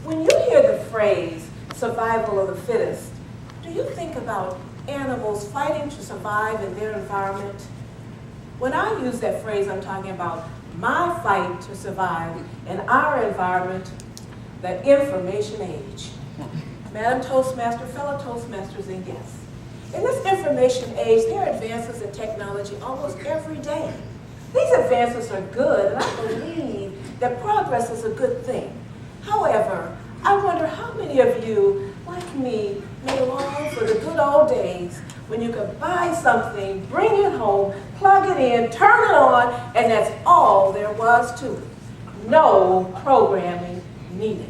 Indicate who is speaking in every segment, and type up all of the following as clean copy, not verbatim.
Speaker 1: When you hear the phrase, survival of the fittest, do you think about animals fighting to survive in their environment? When I use that phrase, I'm talking about my fight to survive in our environment, the information age. Madam Toastmaster, fellow Toastmasters, and guests. In this information age, there are advances in technology almost every day. These advances are good, and I believe that progress is a good thing. However, I wonder how many of you, like me, may long for the good old days when you could buy something, bring it home, plug it in, turn it on, and that's all there was to it. No programming needed.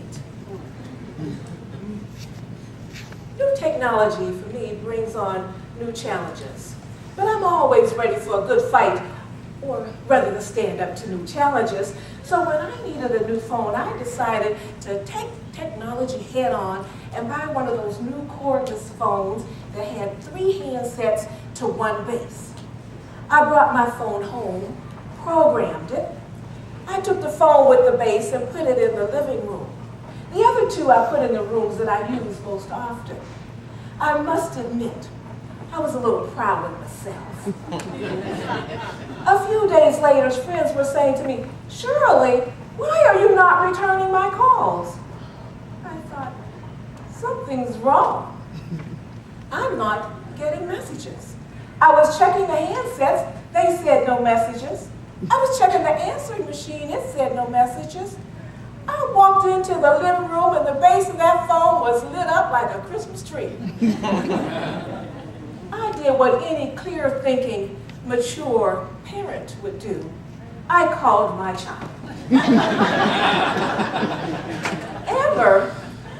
Speaker 1: New technology, for me, brings on new challenges. But I'm always ready for a good fight, or rather to stand up to new challenges. So when I needed a new phone, I decided to take technology head on and buy one of those new cordless phones that had 3 handsets to 1 base. I brought my phone home, programmed it. I took the phone with the base and put it in the living room. The other 2 I put in the rooms that I use most often. I must admit, I was a little proud of myself. A few days later, friends were saying to me, "Shirley, why are you not returning my calls?" I thought, something's wrong. I'm not getting messages. I was checking the handsets, they said no messages. I was checking the answering machine, it said no messages. I walked into the living room and the base of that phone was lit up like a Christmas tree. I did what any clear-thinking, mature parent would do. I called my child. Amber,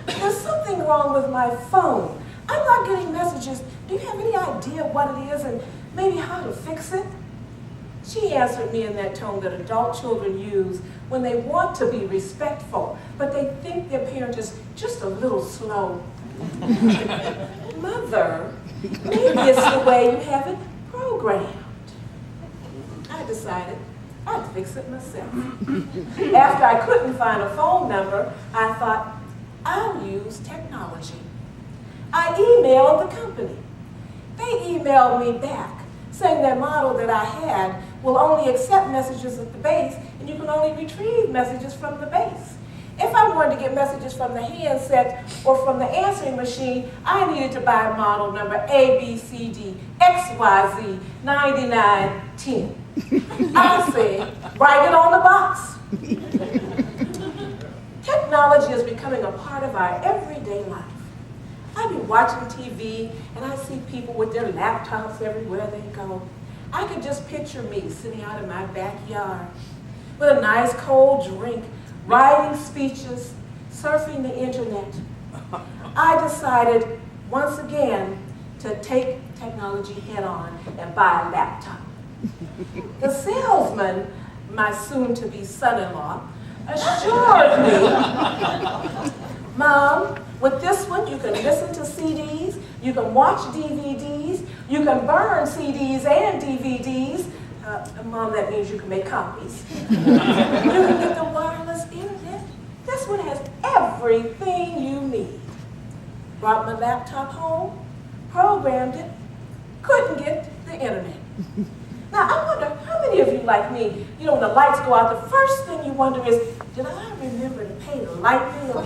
Speaker 1: there's something wrong with my phone. I'm not getting messages. Do you have any idea what it is and maybe how to fix it? She answered me in that tone that adult children use when they want to be respectful, but they think their parent is just a little slow. Mother, maybe it's the way you have it programmed. I decided I'd fix it myself. After I couldn't find a phone number, I thought, I'll use technology. I emailed the company. They emailed me back, saying that model that I had will only accept messages at the base, and you can only retrieve messages from the base. If I wanted to get messages from the handset or from the answering machine, I needed to buy model number ABCD XYZ 9910. I said, write it on the box. Technology is becoming a part of our everyday life. I be watching TV and I see people with their laptops everywhere they go. I could just picture me sitting out in my backyard with a nice cold drink, writing speeches, surfing the internet. I decided once again to take technology head on and buy a laptop. The salesman, my soon-to-be son-in-law, assured me, "Mom, with this one you can listen to CDs, you can watch DVDs, you can burn CDs and DVDs. Mom, that means you can make copies. You can get the wireless internet. This one has everything you need." Brought my laptop home, programmed it, couldn't get the internet. Now, I wonder how many of you like me, when the lights go out, the first thing you wonder is, did I remember to pay the light bill?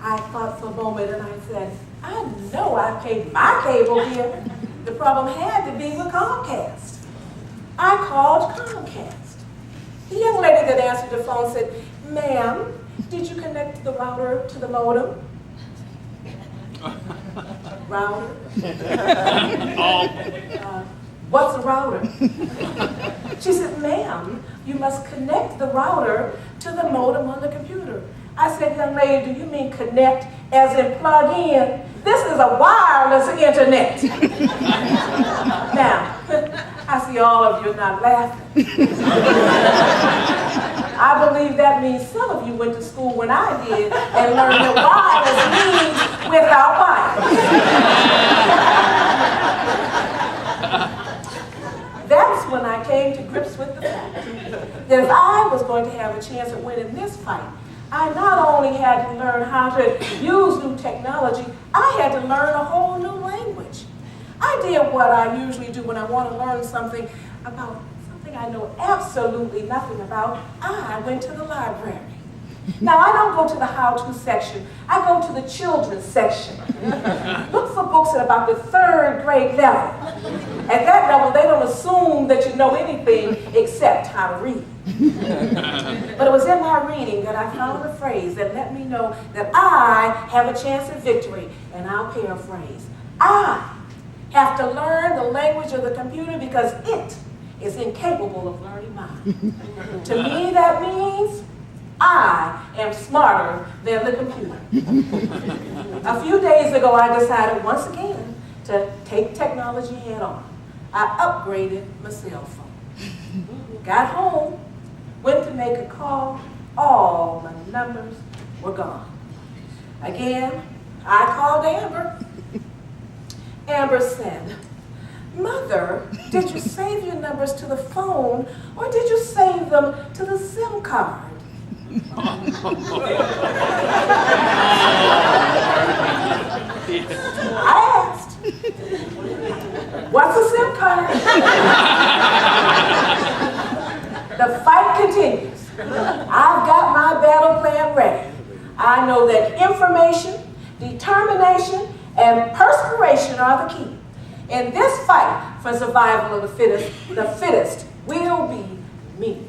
Speaker 1: I thought for a moment and I said, I know I paid my cable bill. The problem had to be with Comcast. I called Comcast. The young lady that answered the phone said, "Ma'am, did you connect the router to the modem?" Router? What's a router? She said, "Ma'am, you must connect the router to the modem on the computer." I said, "Young lady, do you mean connect as in plug in? This is a wireless internet." Now, I see all of you are not laughing. I believe that means some of you went to school when I did and learned that wireless means without wires. That's when I came to grips with the fact that if I was going to have a chance at winning this fight, I not only had to learn how to use new technology, I had to learn a whole new language. I did what I usually do when I want to learn something about something I know absolutely nothing about. I went to the library. Now, I don't go to the how-to section. I go to the children's section. Look for books at about the 3rd grade level. At that level, they don't assume that you know anything except how to read. But it was in my reading that I found a phrase that let me know that I have a chance at victory. And I'll paraphrase. I have to learn the language of the computer because it is incapable of learning mine. To me, that means I am smarter than the computer. A few days ago, I decided once again to take technology head on. I upgraded my cell phone. Got home, went to make a call, all my numbers were gone. Again, I called Amber. Amber said, "Mother, did you save your numbers to the phone or did you save them to the SIM card?" I asked, "What's a SIM card?" The fight continues. I've got my battle plan ready. I know that information, determination, and perspiration are the key. In this fight for survival of the fittest will be me.